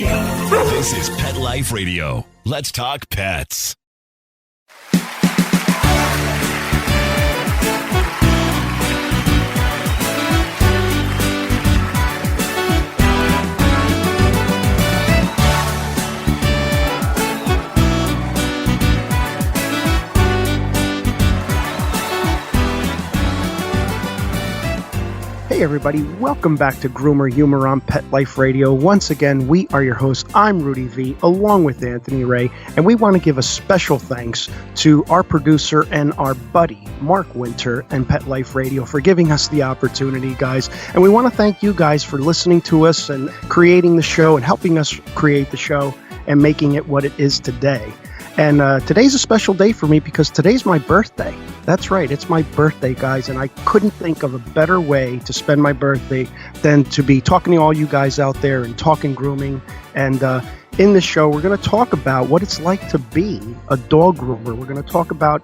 This is Pet Life Radio. Let's talk pets. Hey everybody, welcome back to Groomer Humor on Pet Life Radio. Once again, we are your hosts. I'm Rudy V, along with Anthony Ray, and we want to give a special thanks to our producer and our buddy, Mark Winter and Pet Life Radio, for giving us the opportunity, guys. And we want to thank you guys for listening to us and creating the show and helping us create the show and making it what it is today. And today's a special day for me because today's my birthday. That's right, it's my birthday, guys, and I couldn't think of a better way to spend my birthday than to be talking to all you guys out there and talking grooming. And in this show, we're going to talk about what it's like to be a dog groomer. We're going to talk about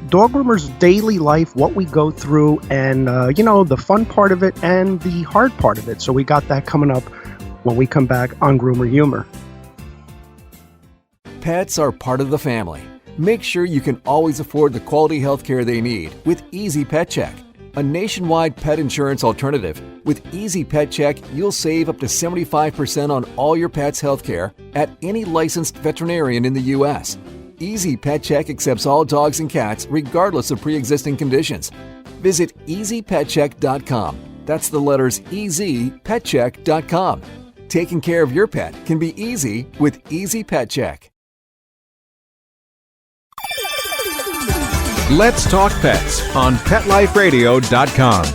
dog groomers' daily life, what we go through, and, the fun part of it and the hard part of it. So we got that coming up when we come back on Groomer Humor. Pets are part of the family. Make sure you can always afford the quality health care they need with Easy Pet Check, a nationwide pet insurance alternative. With Easy Pet Check, you'll save up to 75% on all your pet's health care at any licensed veterinarian in the U.S. Easy Pet Check accepts all dogs and cats regardless of pre-existing conditions. Visit EasyPetCheck.com. That's the letters EasyPetCheck.com. Taking care of your pet can be easy with Easy Pet Check. Let's Talk Pets on PetLifeRadio.com.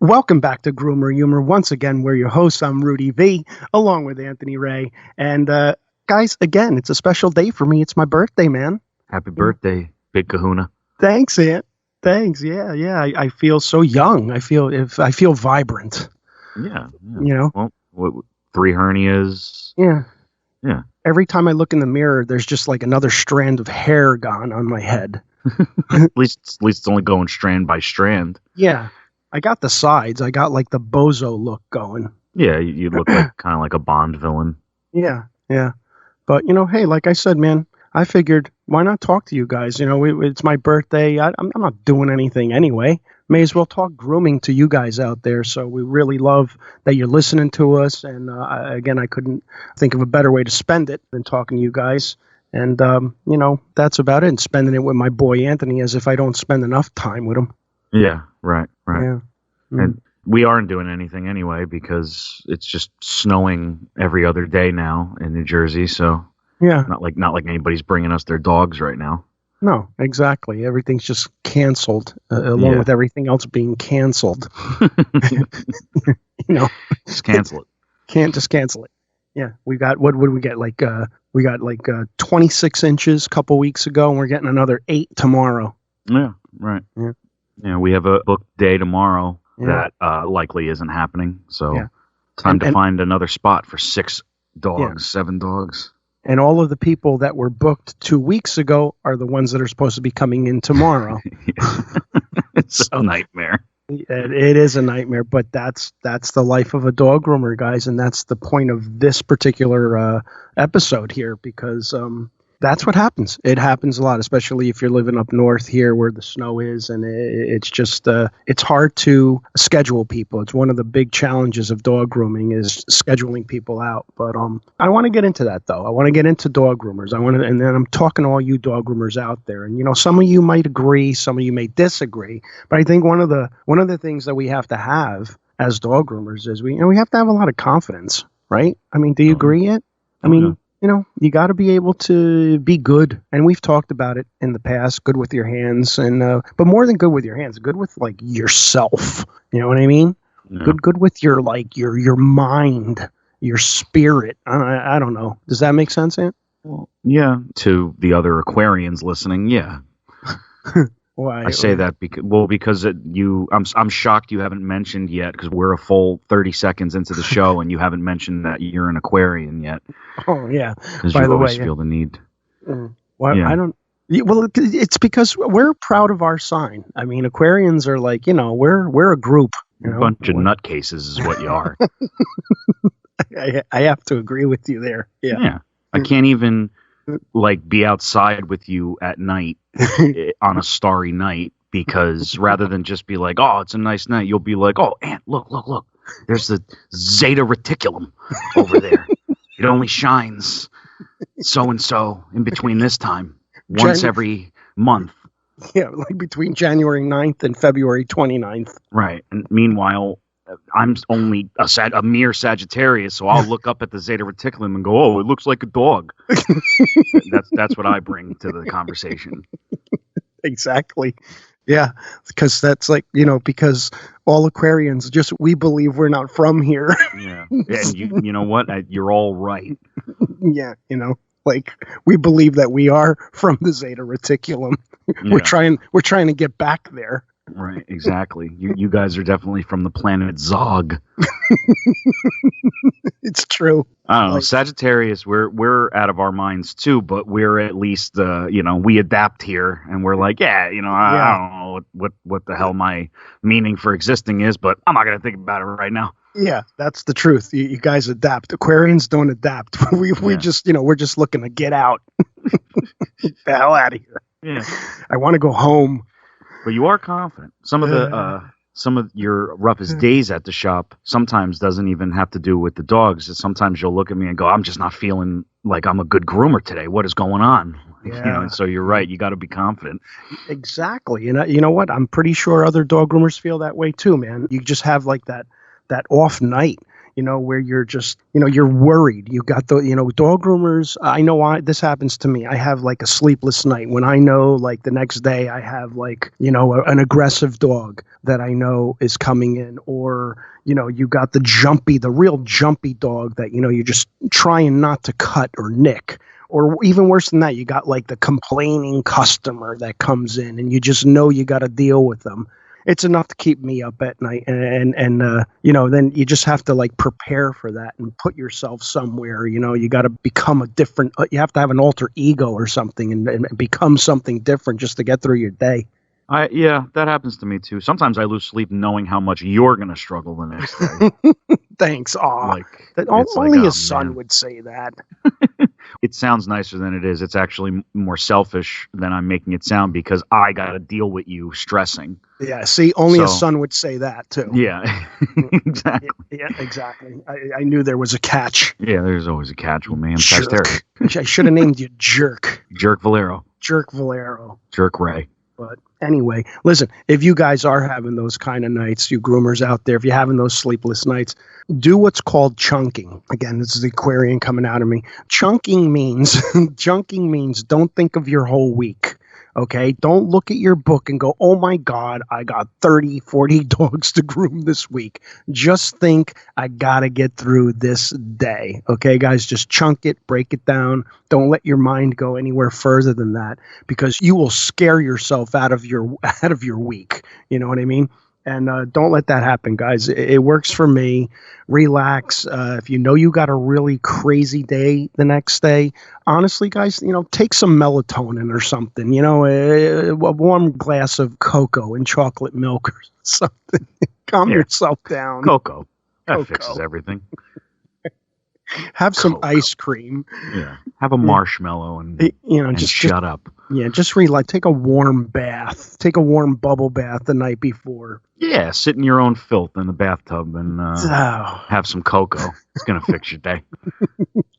Welcome back to Groomer Humor. Once again, we're your hosts. I'm Rudy V, along with Anthony Ray. And guys, again, it's a special day for me. It's my birthday, man. Happy birthday, Big Kahuna. Thanks, Ant. Thanks. Yeah. I feel so young. I feel vibrant. Yeah. Well, what, 3 hernias. Yeah. Every time I look in the mirror, there's just like another strand of hair gone on my head. At least it's only going strand by strand. Yeah. I got the sides. I got like the bozo look going. Yeah, you look like kind of like a Bond villain. Yeah. But hey, like I said, man, I figured, why not talk to you guys? It's my birthday. I'm not doing anything anyway. May as well talk grooming to you guys out there. So we really love that you're listening to us. And again, I couldn't think of a better way to spend it than talking to you guys. And, that's about it. And spending it with my boy Anthony, as if I don't spend enough time with him. Yeah, right. Yeah. And we aren't doing anything anyway because it's just snowing every other day now in New Jersey. So. Yeah. Not like anybody's bringing us their dogs right now. No, exactly. Everything's just canceled, along with everything else being canceled. Just cancel it. Can't just cancel it. Yeah, we got what did we get? We got 26 inches a couple weeks ago, and we're getting another 8 tomorrow. Yeah, right. Yeah, we have a booked day tomorrow that likely isn't happening. So time to find another spot for 6 dogs, 7 dogs. And all of the people that were booked 2 weeks ago are the ones that are supposed to be coming in tomorrow. It's a nightmare. It is a nightmare, but that's the life of a dog groomer, guys, and that's the point of this particular episode here, because that's what happens. It happens a lot, especially if you're living up north here where the snow is, and it's just it's hard to schedule people. It's one of the big challenges of dog grooming is scheduling people out. But I want to get into that though. I want to get into dog groomers. And then I'm talking to all you dog groomers out there. And some of you might agree, some of you may disagree. But I think one of the things that we have to have as dog groomers is we have to have a lot of confidence, right? I mean, do you agree yet? I mean. You got to be able to be good. And we've talked about it in the past, good with your hands. But more than good with your hands, good with like yourself. You know what I mean? Yeah. Good with your mind, your spirit. I don't know. Does that make sense, Ant? Well, yeah. To the other Aquarians listening, yeah. Why? I say that because I'm shocked you haven't mentioned yet, because we're a full 30 seconds into the show and you haven't mentioned that you're an Aquarian yet. Oh yeah. Because you always feel the need. Well, yeah. Well, it's because we're proud of our sign. I mean, Aquarians are like, we're a group. A bunch of nutcases is what you are. I have to agree with you there. Yeah. Yeah. I can't even be outside with you at night on a starry night, because rather than just be like, oh, it's a nice night, you'll be like, oh, Aunt, look. There's the Zeta Reticulum over there. It only shines so-and-so in between this time. Once every month. Yeah, like between January 9th and February 29th. Right. And meanwhile, I'm only a mere Sagittarius, so I'll look up at the Zeta Reticulum and go, oh, it looks like a dog. That's what I bring to the conversation. Exactly. Yeah, because that's because all Aquarians we believe we're not from here. Yeah. And you know what? You're all right. Yeah, we believe that we are from the Zeta Reticulum. Yeah. We're trying to get back there. Right, exactly. You guys are definitely from the planet Zog. It's true. I don't know. Sagittarius, we're out of our minds too, but we're at least we adapt here, and we're like, I don't know what the hell my meaning for existing is, but I'm not gonna think about it right now. Yeah, that's the truth. You guys adapt. Aquarians don't adapt. We just we're just looking to get out. Get the hell out of here. Yeah. I want to go home. But you are confident. Some of your roughest days at the shop sometimes doesn't even have to do with the dogs. Sometimes you'll look at me and go, I'm just not feeling like I'm a good groomer today. What is going on? Yeah. So you're right. You got to be confident. Exactly. And you know what? I'm pretty sure other dog groomers feel that way too, man. You just have that off night, where you're just, you're worried. You got dog groomers. I know this happens to me. I have a sleepless night when I know the next day I have an aggressive dog that I know is coming in, or, you got the real jumpy dog that, you're just trying not to cut or nick. Or even worse than that, you got the complaining customer that comes in and you just know you got to deal with them. It's enough to keep me up at night, and then you just have to prepare for that and put yourself somewhere. You got to become a different. You have to have an alter ego or something and become something different just to get through your day. Yeah, that happens to me too. Sometimes I lose sleep knowing how much you're gonna struggle the next day. Thanks. Only a son would say that. It sounds nicer than it is. It's actually more selfish than I'm making it sound, because I got to deal with you stressing. Yeah, see, only a son would say that too. Yeah, exactly. Yeah, exactly. I knew there was a catch. Yeah, there's always a catch with me. I'm Sagittarius. I should have named you Jerk. Jerk Valero. Jerk Valero. Jerk Ray. But anyway, listen, if you guys are having those kind of nights, you groomers out there, if you're having those sleepless nights, do what's called chunking. Again, this is the Aquarian coming out of me. Chunking means don't think of your whole week. Okay, don't look at your book and go, oh my God, I got 30, 40 dogs to groom this week. Just think, I got to get through this day. Okay, guys, just chunk it, break it down. Don't let your mind go anywhere further than that, because you will scare yourself out of your week. You know what I mean? And don't let that happen, guys. It works for me. Relax. If you know you got a really crazy day the next day, honestly, guys, take some melatonin or something. A warm glass of cocoa and chocolate milk or something. Calm yourself down. Cocoa. That fixes everything. Have some ice cream. Yeah. Have a marshmallow and just shut up. Yeah, just relax. Take a warm bath. Take a warm bubble bath the night before. Yeah, sit in your own filth in the bathtub and have some cocoa. It's going to fix your day.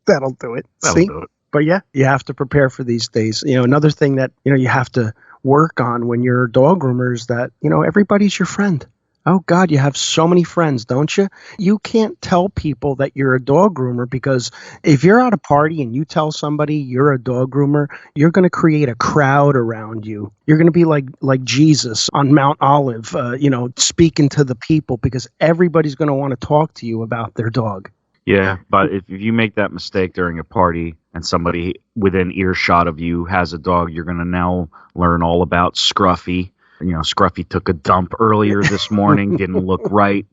That'll do it. That'll do it. But yeah, you have to prepare for these days. Another thing that, you have to work on when you're a dog groomer is that, everybody's your friend. Oh, God, you have so many friends, don't you? You can't tell people that you're a dog groomer, because if you're at a party and you tell somebody you're a dog groomer, you're going to create a crowd around you. You're going to be like Jesus on Mount Olive, speaking to the people, because everybody's going to want to talk to you about their dog. Yeah, but if you make that mistake during a party and somebody within earshot of you has a dog, you're going to now learn all about Scruffy. Scruffy took a dump earlier this morning, didn't look right.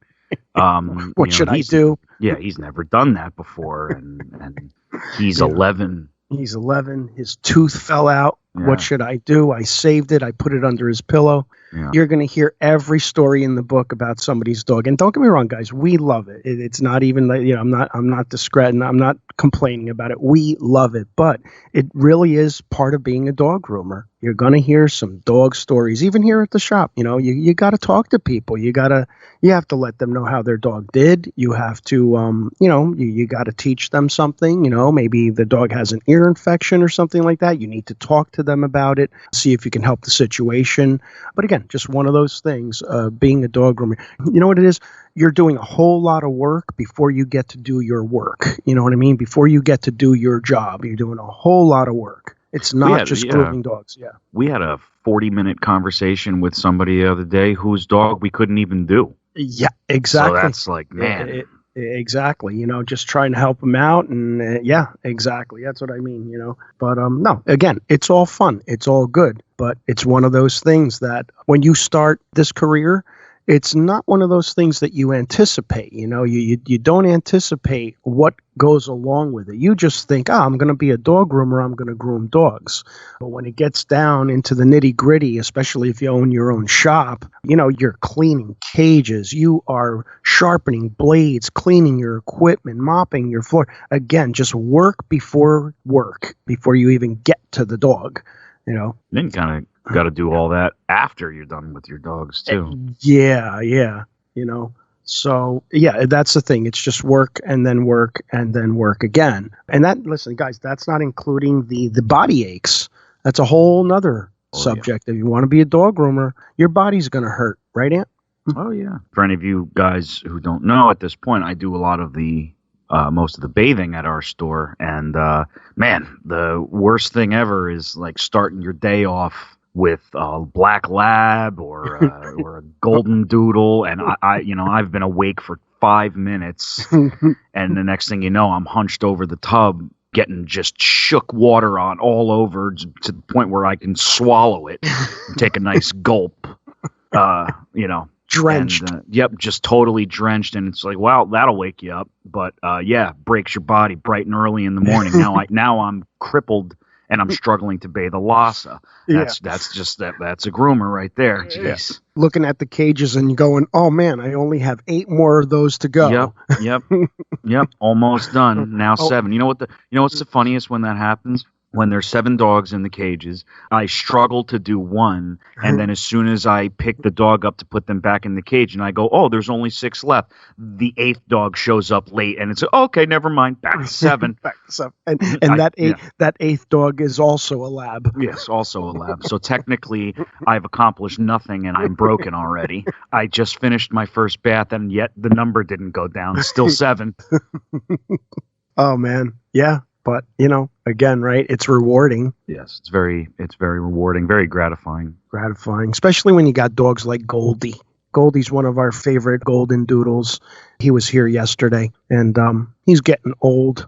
What should I do? Yeah, he's never done that before, and he's 11. He's 11. His tooth fell out Yeah. What should I do? I saved it. I put it under his pillow. Yeah. You're going to hear every story in the book about somebody's dog. And don't get me wrong, guys, we love it. It's not even like, I'm not discrediting. I'm not complaining about it. We love it, but it really is part of being a dog groomer. You're going to hear some dog stories, even here at the shop. You got to talk to people. You have to let them know how their dog did. You have to, you got to teach them something. Maybe the dog has an ear infection or something like that. You need to talk to them about it, see if you can help the situation. But again, just one of those things, being a dog groomer. You know what it is? You're doing a whole lot of work before you get to do your work. You know what I mean? Before you get to do your job, you're doing a whole lot of work. It's not just grooming dogs. Yeah. We had a 40-minute conversation with somebody the other day whose dog we couldn't even do. Yeah, exactly. So that's like, man. Exactly. Just trying to help them out. And yeah, exactly. That's what I mean, But no, again, it's all fun. It's all good. But it's one of those things that when you start this career, it's not one of those things that you anticipate. You don't anticipate what goes along with it. You just think, I'm going to be a dog groomer. I'm going to groom dogs. But when it gets down into the nitty gritty, especially if you own your own shop, you're cleaning cages. You are sharpening blades, cleaning your equipment, mopping your floor. Again, just work before you even get to the dog, Then you kind of got to do all that after you're done with your dogs too. Yeah. So yeah, that's the thing. It's just work and then work and then work again. And listen, guys, that's not including the body aches. That's a whole nother subject. Yeah. If you want to be a dog groomer, your body's going to hurt, right, Ant? Oh yeah. For any of you guys who don't know, at this point, I do a lot of the most of the bathing at our store, and man, the worst thing ever is like starting your day off with a black lab or a golden doodle, and I've been awake for 5 minutes, and the next thing you know, I'm hunched over the tub, getting just shook water on all over to the point where I can swallow it and take a nice gulp. Drenched. And, yep, just totally drenched, and it's like, well, that'll wake you up, but breaks your body bright and early in the morning. Now I'm crippled. And I'm struggling to bathe a Lhasa. That's a groomer right there. Jeez. Yeah. Looking at the cages and going, oh man, I only have 8 more of those to go. Yep. Almost done. Now 7. You know what's the funniest when that happens? When there's 7 dogs in the cages, I struggle to do one, and then as soon as I pick the dog up to put them back in the cage, and I go, oh, there's only 6 left. The 8th dog shows up late, and it's okay, never mind, back to 7. And that 8th dog is also a lab. Yes, also a lab. So technically, I've accomplished nothing, and I'm broken already. I just finished my first bath, and yet the number didn't go down. It's still 7. Oh man, yeah. But, again, right, it's rewarding. Yes, it's very rewarding, very gratifying. Especially when you got dogs like Goldie. Goldie's one of our favorite golden doodles. He was here yesterday, and he's getting old.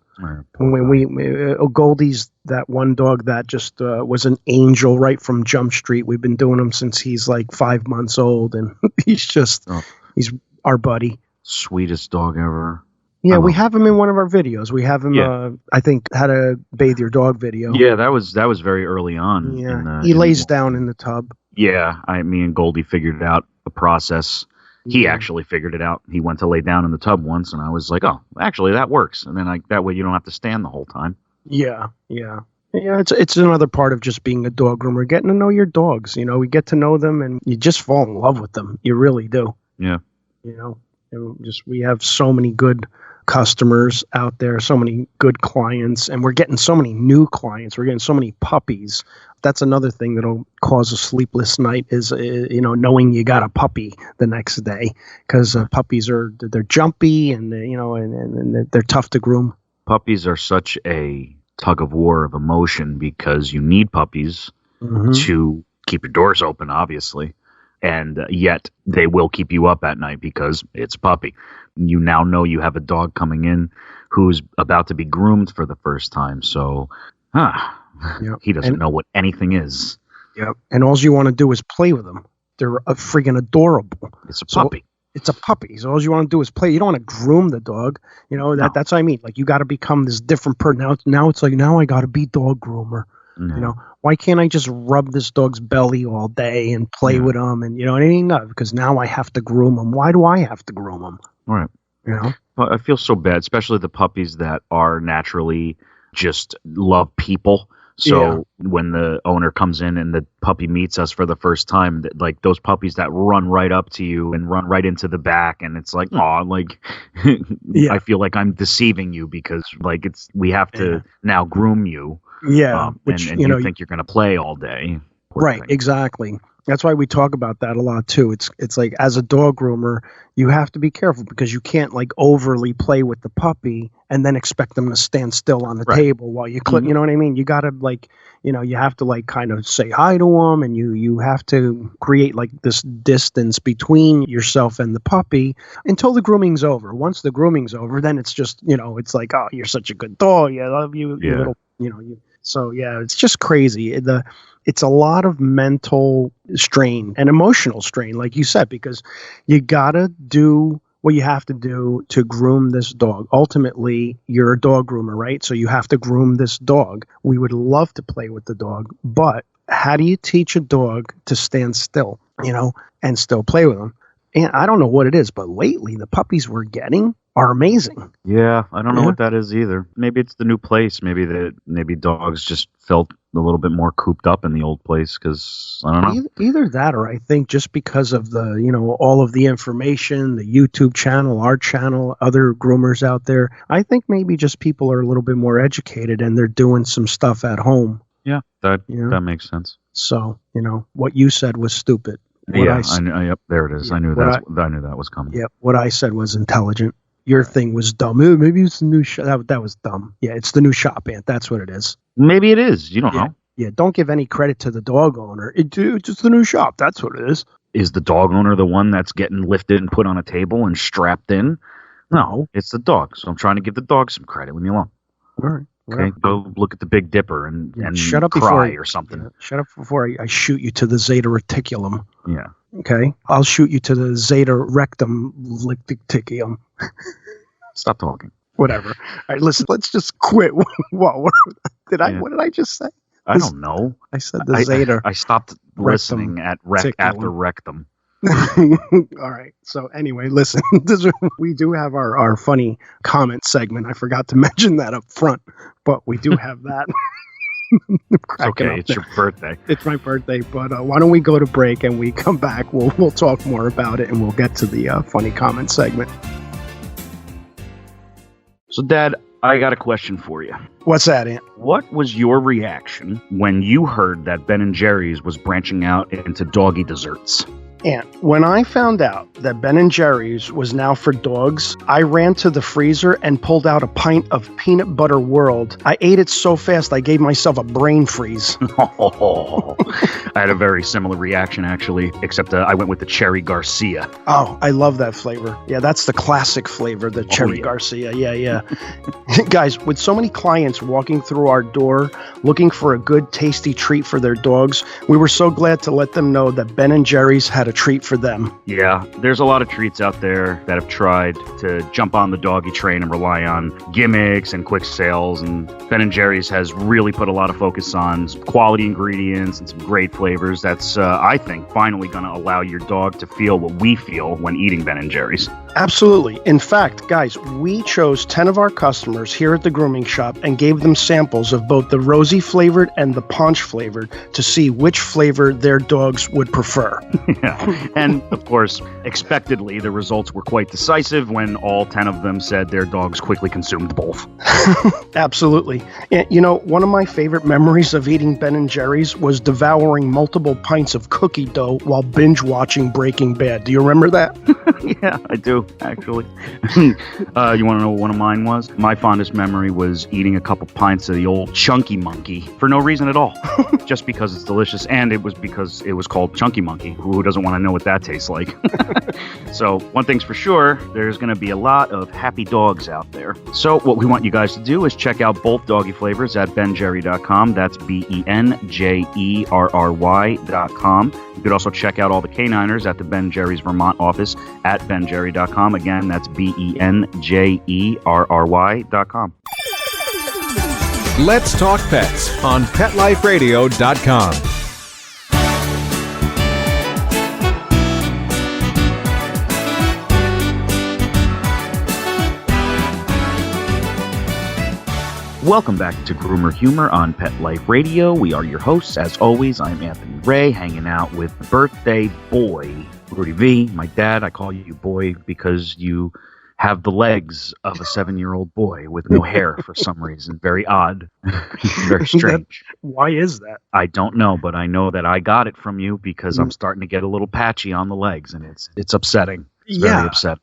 Goldie's that one dog that just was an angel right from Jump Street. We've been doing him since he's like 5 months old, and he's our buddy. Sweetest dog ever. Yeah, we have him in one of our videos. We have him, I think, how to bathe your dog video. Yeah, that was very early on. Yeah, he lays down in the tub. Yeah, me and Goldie figured out the process. He actually figured it out. He went to lay down in the tub once, and I was like, oh, actually, that works. And then that way you don't have to stand the whole time. Yeah. It's another part of just being a dog groomer, getting to know your dogs. We get to know them, and you just fall in love with them. You really do. Yeah. We have so many good customers out there, so many good clients, and we're getting so many new clients. We're getting so many puppies. That's another thing that'll cause a sleepless night is, knowing you got a puppy the next day, because puppies they're jumpy and they're tough to groom. Puppies are such a tug of war of emotion because you need puppies to keep your doors open, obviously. And yet they will keep you up at night because it's a puppy. You now know you have a dog coming in who's about to be groomed for the first time. So he doesn't know what anything is. Yep. And all you want to do is play with them. They're friggin' adorable. It's a puppy. It's a puppy. So all you want to do is play. You don't want to groom the dog. That's what I mean. Like, you got to become this different person. Now it's like, now I got to be dog groomer. You know, why can't I just rub this dog's belly all day and play with him? And, you know what I mean? No, because now I have to groom him. Why do I have to groom him? Right. You know? Well, I feel so bad, especially the puppies that are naturally just love people. So when the owner comes in and the puppy meets us for the first time, like those puppies that run right up to you and run right into the back, and it's like, oh, like I feel like I'm deceiving you because like we have to now groom you. Yeah, which and you think you're going to play all day. Right, exactly. That's why we talk about that a lot too. It's like as a dog groomer, you have to be careful because you can't like overly play with the puppy and then expect them to stand still on the table while you clip. You know what I mean? You got to like, you know, you have to like kind of say hi to them, and you have to create like this distance between yourself and the puppy until the grooming's over. Once the grooming's over, then it's just, you know, it's like, oh, you're such a good dog. I love you, you little, you know, you. So yeah, it's just crazy. It's a lot of mental strain and emotional strain, like you said, because you gotta do what you have to do to groom this dog. Ultimately, you're a dog groomer, right? So you have to groom this dog. We would love to play with the dog, but how do you teach a dog to stand still, you know, and still play with them? And I don't know what it is, but lately the puppies we're getting are amazing. Yeah, I don't know what that is either. Maybe it's the new place. Maybe dogs just felt a little bit more cooped up in the old place because I don't know. Either that, or I think just because of the, you know, all of the information, the YouTube channel, our channel, other groomers out there. I think maybe just people are a little bit more educated and they're doing some stuff at home. Yeah, that makes sense. So, you know, what you said was stupid. Yep, there it is. I knew that was coming. Yep, what I said was intelligent. Your thing was dumb. Maybe it's the new shop. That was dumb. Yeah, it's the new shop, Ant. That's what it is. Maybe it is. You don't know. Yeah, don't give any credit to the dog owner. It's just the new shop. That's what it is. Is the dog owner the one that's getting lifted and put on a table and strapped in? No, it's the dog. So I'm trying to give the dog some credit. Leave me alone. All right. Okay, go look at the Big Dipper and shut up cry or something. Yeah, shut up before I shoot you to the zeta reticulum. Yeah. Okay, I'll shoot you to the zeta rectum reticulum. Stop talking. Whatever. All right, listen. Let's just quit. What did I just say? I don't know. I said the zeta. I stopped listening at after rectum. All right. So anyway, listen, we do have our funny comment segment. I forgot to mention that up front, but we do have that. It's okay. It's your birthday. It's my birthday, but why don't we go to break and we come back? We'll talk more about it and we'll get to the funny comment segment. So, Dad, I got a question for you. What's that, Ant? What was your reaction when you heard that Ben & Jerry's was branching out into doggy desserts? And when I found out that Ben & Jerry's was now for dogs, I ran to the freezer and pulled out a pint of Peanut Butter World. I ate it so fast I gave myself a brain freeze. I had a very similar reaction, actually, except I went with the Cherry Garcia. Oh, I love that flavor. Yeah, that's the classic flavor, the Cherry Garcia. Yeah. Guys, with so many clients walking through our door looking for a good, tasty treat for their dogs, we were so glad to let them know that Ben & Jerry's had a treat for them. Yeah, there's a lot of treats out there that have tried to jump on the doggy train and rely on gimmicks and quick sales, and Ben & Jerry's has really put a lot of focus on some quality ingredients and some great flavors that's, I think, finally going to allow your dog to feel what we feel when eating Ben & Jerry's. Absolutely. In fact, guys, we chose 10 of our customers here at the grooming shop and gave them samples of both the rosy flavored and the punch flavored to see which flavor their dogs would prefer. Yeah. And of course, expectedly, the results were quite decisive when all 10 of them said their dogs quickly consumed both. Absolutely. And, you know, one of my favorite memories of eating Ben & Jerry's was devouring multiple pints of cookie dough while binge watching Breaking Bad. Do you remember that? Yeah, I do, actually. You want to know what one of mine was? My fondest memory was eating a couple pints of the old Chunky Monkey for no reason at all. Just because it's delicious, and it was because it was called Chunky Monkey. Who doesn't want to know what that tastes like? So, one thing's for sure, there's going to be a lot of happy dogs out there. So, what we want you guys to do is check out both doggy flavors at benjerry.com. That's BenJerry.com. You could also check out all the K9ers at the Ben Jerry's Vermont office at benjerry.com. Again, that's BenJerry.com. Let's Talk Pets on PetLifeRadio.com. Welcome back to Groomer Humor on Pet Life Radio. We are your hosts. As always, I'm Anthony Ray, hanging out with birthday boy, Rudy V. My dad, I call you boy because you have the legs of a 7-year-old boy with no hair for some reason. Very odd. Very strange. Why is that? I don't know, but I know that I got it from you because I'm starting to get a little patchy on the legs, and it's upsetting. It's very upsetting.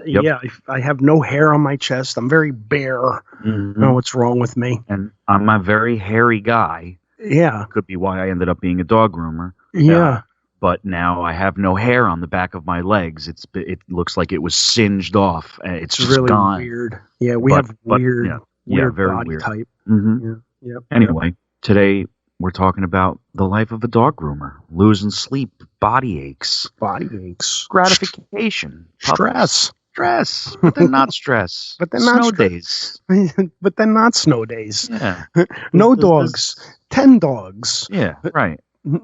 Yep. Yeah, I have no hair on my chest. I'm very bare. I don't know what's wrong with me. And I'm a very hairy guy. Yeah. Could be why I ended up being a dog groomer. Yeah. But now I have no hair on the back of my legs. It looks like it was singed off. It's just really gone. Weird. Yeah, we have weird very body weird type. Mm-hmm. Yeah. Anyway, today we're talking about the life of a dog groomer, losing sleep, body aches, gratification, stress, but then not stress, but then snow not days, but then not snow days. Yeah, no dogs, 10 dogs. Yeah, right.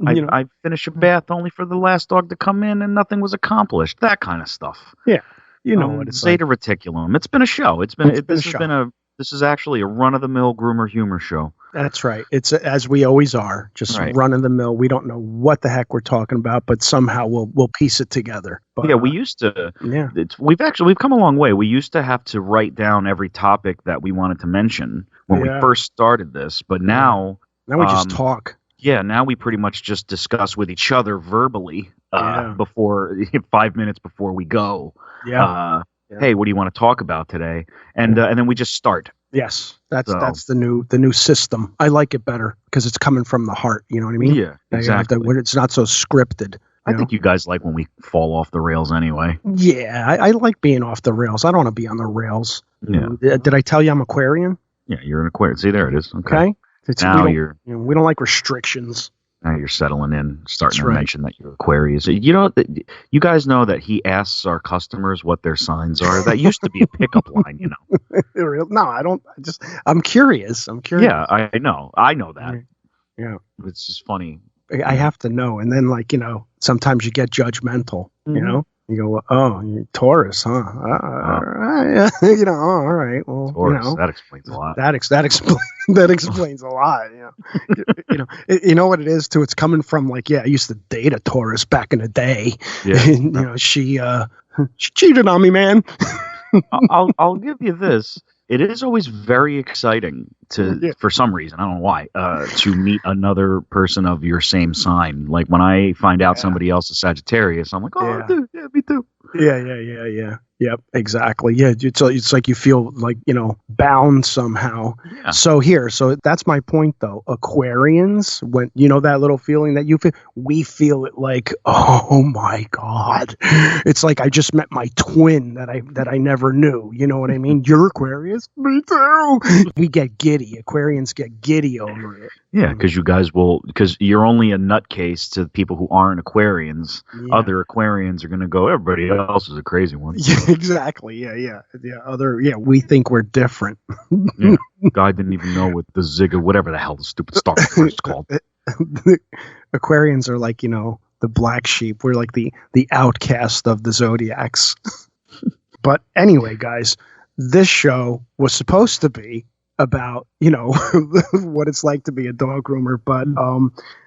I finish a bath only for the last dog to come in and nothing was accomplished. That kind of stuff. Yeah, you know what it's Zeta Reticulum. It's been a show. This is actually a run-of-the-mill groomer humor show. That's right. It's as we always are, just run-of-the-mill. We don't know what the heck we're talking about, but somehow we'll piece it together. But, yeah, we used to. Yeah, we've come a long way. We used to have to write down every topic that we wanted to mention when we first started this, but now we just talk. Yeah, now we pretty much just discuss with each other verbally before 5 minutes before we go. Yeah. Hey, what do you want to talk about today? And then we just start. Yes, that's the new system. I like it better because it's coming from the heart. You know what I mean? Yeah, exactly. It's not so scripted. I think you guys like when we fall off the rails anyway. Yeah, I like being off the rails. I don't want to be on the rails. Yeah. Did I tell you I'm Aquarian? Yeah, you're an Aquarian. See, there it is. Okay. We don't like restrictions. Now you're settling in, starting to mention that you're Aquarius. You know, you guys know that he asks our customers what their signs are. That used to be a pickup line, you know. No, I don't. I'm curious. Yeah, I know. I know that. Yeah. It's just funny. I have to know. And then, sometimes you get judgmental, you know? You go, oh, you're Taurus, huh? All right. Well, Taurus, that explains a lot. That explains a lot. You know what it is too. It's coming from I used to date a Taurus back in the day. Yeah. She cheated on me, man. I'll give you this. It is always very exciting for some reason, I don't know why, to meet another person of your same sign. Like when I find out somebody else is Sagittarius, I'm like, dude, yeah, me too. Yeah. Yep, exactly. Yeah, it's like you feel bound somehow. Yeah. So that's my point though. Aquarians, when that little feeling that you feel, we feel it like, oh my God. It's like I just met my twin that I never knew. You know what I mean? You're Aquarius? Me too. We get giddy. Aquarians get giddy over it. Yeah, because you're only a nutcase to people who aren't Aquarians. Yeah. Other Aquarians are going to go, everybody else is a crazy one. Yeah, exactly. Yeah. We think we're different. Yeah. Guy didn't even know what the Zigga, whatever the hell the stupid star is called. Aquarians are like, the black sheep. We're like the outcast of the zodiacs. But anyway, guys, this show was supposed to be about what it's like to be a dog groomer, but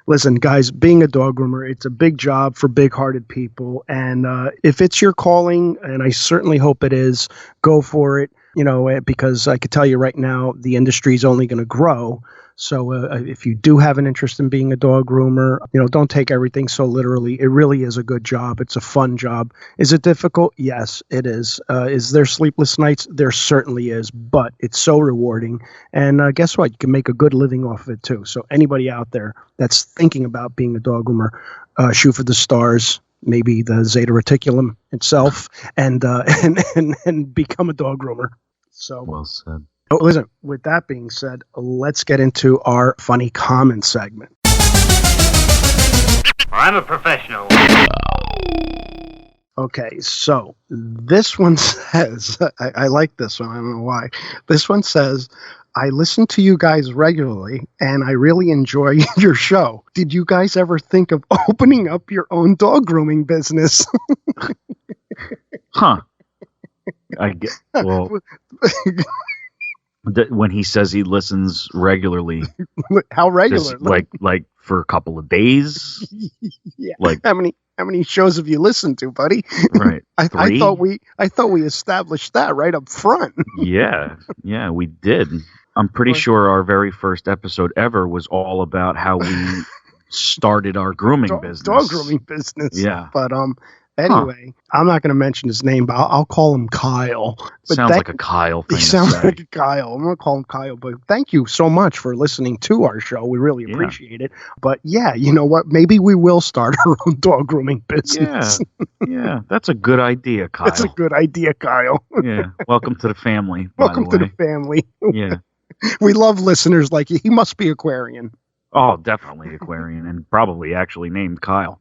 listen guys, being a dog groomer, it's a big job for big-hearted people, and if it's your calling, and I certainly hope it is, go for it, because I could tell you right now the industry is only going to grow. So if you do have an interest in being a dog groomer, don't take everything so literally. It really is a good job. It's a fun job. Is it difficult? Yes, it is. Is there sleepless nights? There certainly is, but it's so rewarding. And guess what? You can make a good living off of it too. So anybody out there that's thinking about being a dog groomer, shoot for the stars, maybe the Zeta Reticulum itself, and become a dog groomer. So well said. Oh, listen, with that being said, let's get into our funny comment segment. I'm a professional. Okay, so this one says, I like this one, I don't know why. This one says, I listen to you guys regularly, and I really enjoy your show. Did you guys ever think of opening up your own dog grooming business? Huh. I get, well, when he says he listens regularly, how regularly? Like for a couple of days? Yeah. Like how many shows have you listened to, buddy? Right. I thought we established that right up front. Yeah, we did. I'm pretty sure our very first episode ever was all about how we started our grooming business. Dog grooming business. Yeah. But anyway, I'm not going to mention his name, but I'll call him Kyle. But sounds like a Kyle thing. He sounds like a Kyle. I'm going to call him Kyle. But thank you so much for listening to our show. We really appreciate it. But yeah, you know what? Maybe we will start our own dog grooming business. Yeah, that's a good idea, Kyle. That's a good idea, Kyle. Yeah. Welcome to the family. Welcome to the family. Yeah. We love listeners like you. He must be Aquarian. Oh, definitely Aquarian, and probably actually named Kyle.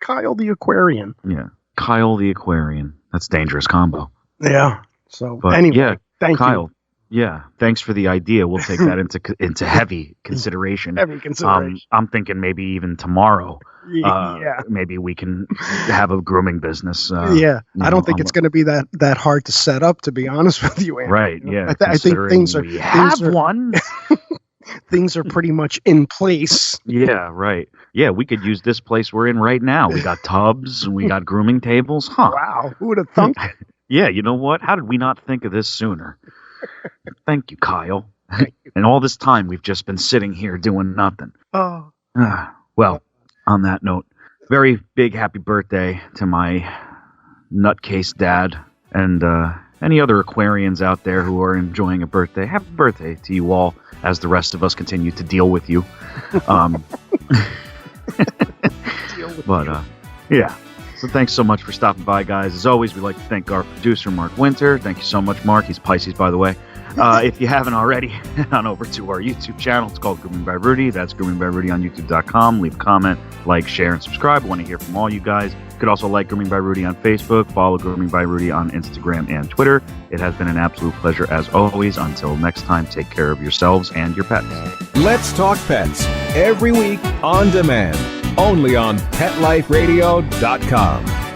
Kyle the Aquarian. Yeah, Kyle the Aquarian. That's a dangerous combo. Yeah. So but anyway, yeah, thank Kyle. you. Yeah, thanks for the idea. We'll take that into heavy consideration. Heavy consideration. I'm thinking maybe even tomorrow. Yeah. Maybe we can have a grooming business. Yeah, I don't think it's going to be that hard to set up, to be honest with you, Andy. Right. You know? Yeah. I think things are. We have one. Things are pretty much in place. Yeah. Right. Yeah. We could use this place we're in right now. We got tubs and we got grooming tables. Huh. Wow. Who would have thunk it? Yeah. You know what? How did we not think of this sooner? Thank you, Kyle. And all this time we've just been sitting here doing nothing. Oh. Well, on that note, very big happy birthday to my nutcase dad and any other Aquarians out there who are enjoying a birthday. Happy birthday to you all as the rest of us continue to deal with you. Yeah. So thanks so much for stopping by, guys. As always, we'd like to thank our producer, Mark Winter. Thank you so much, Mark. He's Pisces, by the way. If you haven't already, head on over to our YouTube channel. It's called Grooming by Rudy. That's Grooming by Rudy on YouTube.com. Leave a comment, like, share, and subscribe. I want to hear from all you guys. You could also like Grooming by Rudy on Facebook. Follow Grooming by Rudy on Instagram and Twitter. It has been an absolute pleasure as always. Until next time, take care of yourselves and your pets. Let's Talk Pets, every week on demand, only on PetLifeRadio.com.